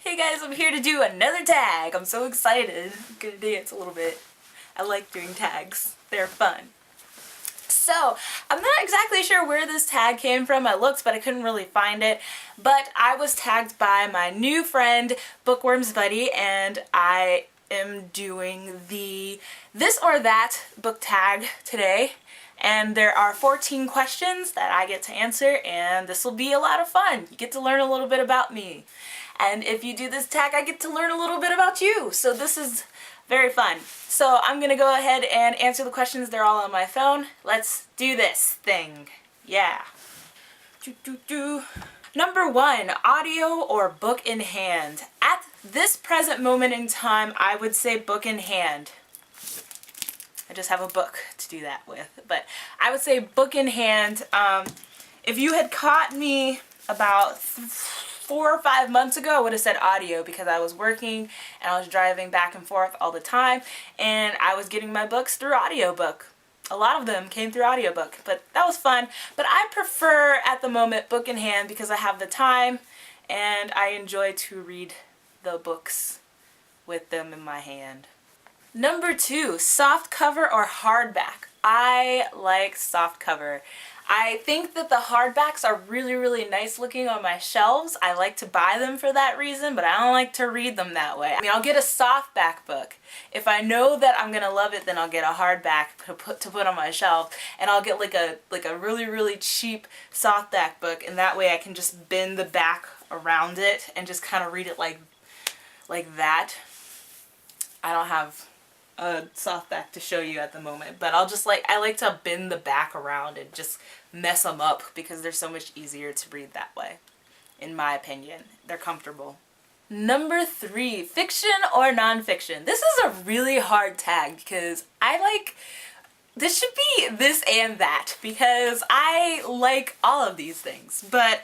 Hey guys, I'm here to do another tag. I'm so excited. I'm gonna dance a little bit. I like doing tags. They're fun. So, I'm not exactly sure where this tag came from. I looked, but I couldn't really find it. But I was tagged by my new friend, Bookworms Buddy, and I am doing the This or That book tag today. And there are 14 questions that I get to answer, and this will be a lot of fun. You get to learn a little bit about me. And if you do this tag, I get to learn a little bit about you. So this is very fun. So I'm gonna go ahead and answer the questions. They're all on my phone. Let's do this thing. Yeah. Number 1, audio or book in hand? At this present moment in time, I would say book in hand. I just have a book to do that with, but I would say book in hand. If you had caught me about 4 or 5 months ago, I would have said audio because I was working and I was driving back and forth all the time, and I was getting my books through audiobook. A lot of them came through audiobook, but that was fun. But I prefer at the moment book in hand because I have the time and I enjoy to read the books with them in my hand. Number 2, soft cover or hardback? I like soft cover. I think that the hardbacks are really nice looking on my shelves. I like to buy them for that reason, but I don't like to read them that way. I mean, I'll get a softback book. If I know that I'm gonna love it, then I'll get a hardback to put on my shelf, and I'll get like a really cheap softback book, and that way I can just bend the back around it and just kind of read it like that. I don't have a softback to show you at the moment, but I like to bend the back around and just mess them up because they're so much easier to read that way, in my opinion. They're comfortable. Number 3, fiction or nonfiction? This is a really hard tag because this should be this and that because I like all of these things, but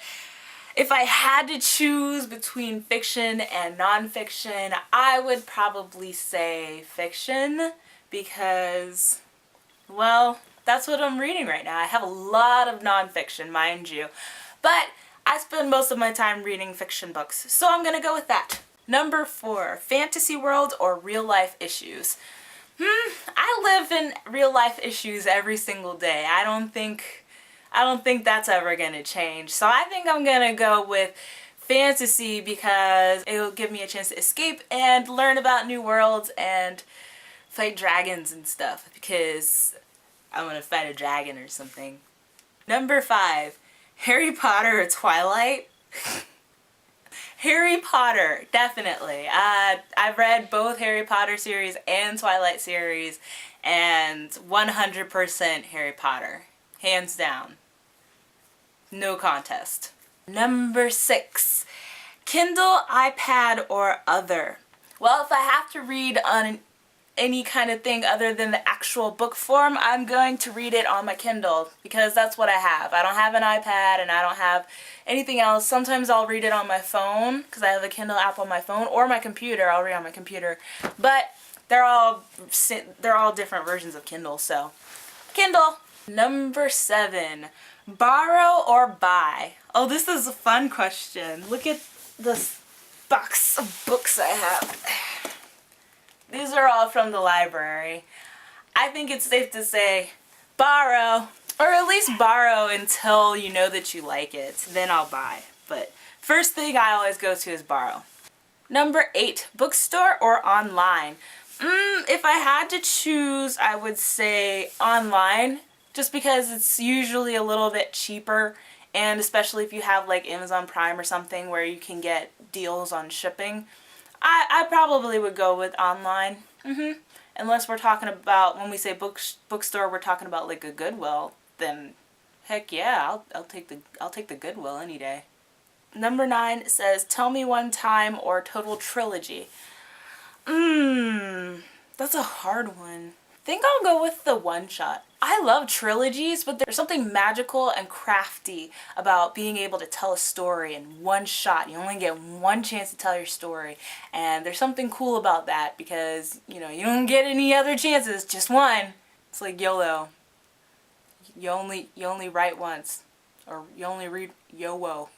if I had to choose between fiction and nonfiction, I would probably say fiction because, well, that's what I'm reading right now. I have a lot of nonfiction, mind you, but I spend most of my time reading fiction books, so I'm gonna go with that. Number 4, fantasy world or real life issues? I live in real life issues every single day. I don't think that's ever gonna change. So I think I'm gonna go with fantasy because it'll give me a chance to escape and learn about new worlds and fight dragons and stuff because I'm gonna fight a dragon or something. Number 5, Harry Potter or Twilight? Harry Potter, definitely. I've read both Harry Potter series and Twilight series, and 100% Harry Potter. Hands down. No contest. Number 6, Kindle, iPad, or other? Well, if I have to read on any kind of thing other than the actual book form, I'm going to read it on my Kindle because that's what I have. I don't have an iPad and I don't have anything else. Sometimes I'll read it on my phone because I have a Kindle app on my phone, or my computer. I'll read on my computer. But they're all different versions of Kindle, so Kindle. Number 7, borrow or buy? Oh, this is a fun question. Look at this box of books I have. These are all from the library. I think it's safe to say borrow, or at least borrow until you know that you like it. Then I'll buy. But first thing I always go to is borrow. Number 8, bookstore or online? If I had to choose, I would say online, just because it's usually a little bit cheaper, and especially if you have like Amazon Prime or something where you can get deals on shipping. I probably would go with online. Unless we're talking about, when we say bookstore, we're talking about like a Goodwill, then heck yeah, I'll take the Goodwill any day. Number 9 says tell me one time or total trilogy. That's a hard one. I think I'll go with the one shot. I love trilogies, but there's something magical and crafty about being able to tell a story in one shot. You only get one chance to tell your story, and there's something cool about that because, you know, you don't get any other chances, just one. It's like YOLO. You only write once, or you only read YOLO.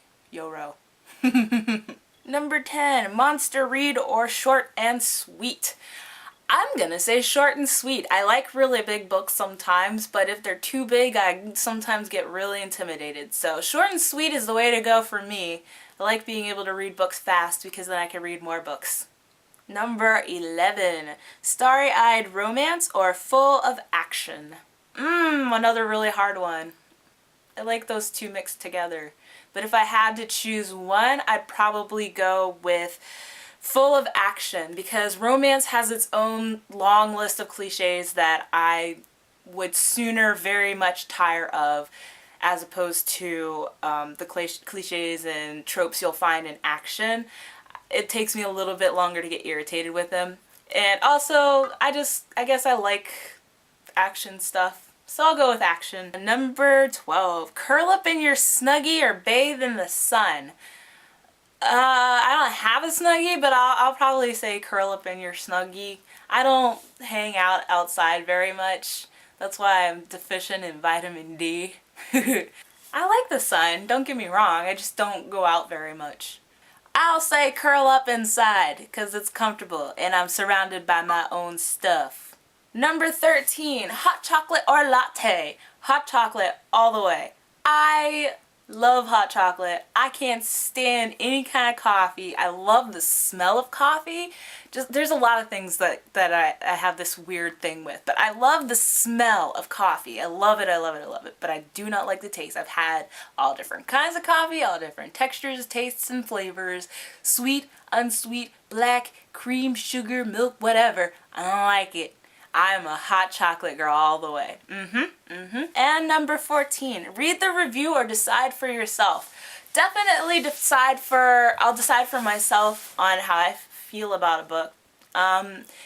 Number 10, monster read or short and sweet. I'm gonna say short and sweet. I like really big books sometimes, but if they're too big, I sometimes get really intimidated. So short and sweet is the way to go for me. I like being able to read books fast because then I can read more books. Number 11, starry-eyed romance or full of action. Another really hard one. I like those two mixed together. But if I had to choose one, I'd probably go with full of action, because romance has its own long list of cliches that I would sooner very much tire of, as opposed to the cliches and tropes you'll find in action. It takes me a little bit longer to get irritated with them. And also, I guess I like action stuff. So I'll go with action. Number 12, curl up in your Snuggie or bathe in the sun. I don't have a Snuggie, but I'll probably say curl up in your Snuggie. I don't hang out outside very much. That's why I'm deficient in vitamin D. I like the sun, don't get me wrong, I just don't go out very much. I'll say curl up inside because it's comfortable and I'm surrounded by my own stuff. Number 13, hot chocolate or latte? Hot chocolate all the way. I love hot chocolate. I can't stand any kind of coffee. I love the smell of coffee. There's a lot of things that I have this weird thing with, but I love the smell of coffee. I love it, I love it, I love it, but I do not like the taste. I've had all different kinds of coffee, all different textures, tastes, and flavors. Sweet, unsweet, black, cream, sugar, milk, whatever. I don't like it. I'm a hot chocolate girl all the way. And number 14, read the review or decide for yourself. Definitely I'll decide for myself on how I feel about a book.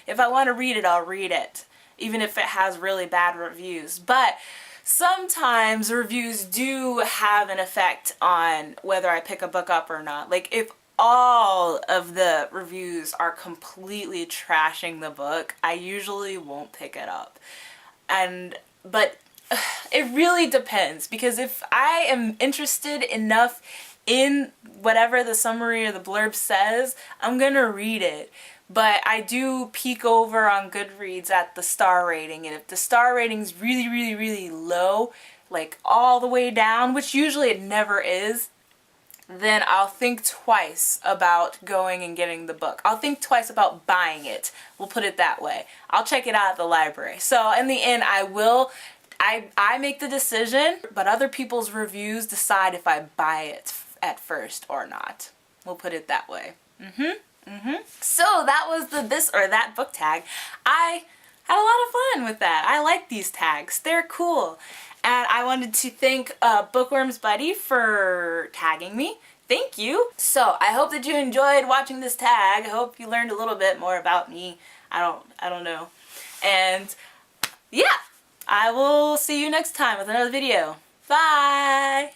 If I want to read it, I'll read it, even if it has really bad reviews. But sometimes reviews do have an effect on whether I pick a book up or not. Like if all of the reviews are completely trashing the book, I usually won't pick it up. But it really depends, because if I am interested enough in whatever the summary or the blurb says, I'm gonna read it. But I do peek over on Goodreads at the star rating, and if the star rating's really, really, really low, like all the way down, which usually it never is, then I'll think twice about going and getting the book. I'll think twice about buying it. We'll put it that way. I'll check it out at the library. So in the end, I make the decision, but other people's reviews decide if I buy it at first or not. We'll put it that way. So that was the this or that book tag. I had a lot of fun with that. I like these tags. They're cool. And I wanted to thank Bookworms Buddy for tagging me. Thank you. So I hope that you enjoyed watching this tag. I hope you learned a little bit more about me. I don't know. And yeah, I will see you next time with another video. Bye!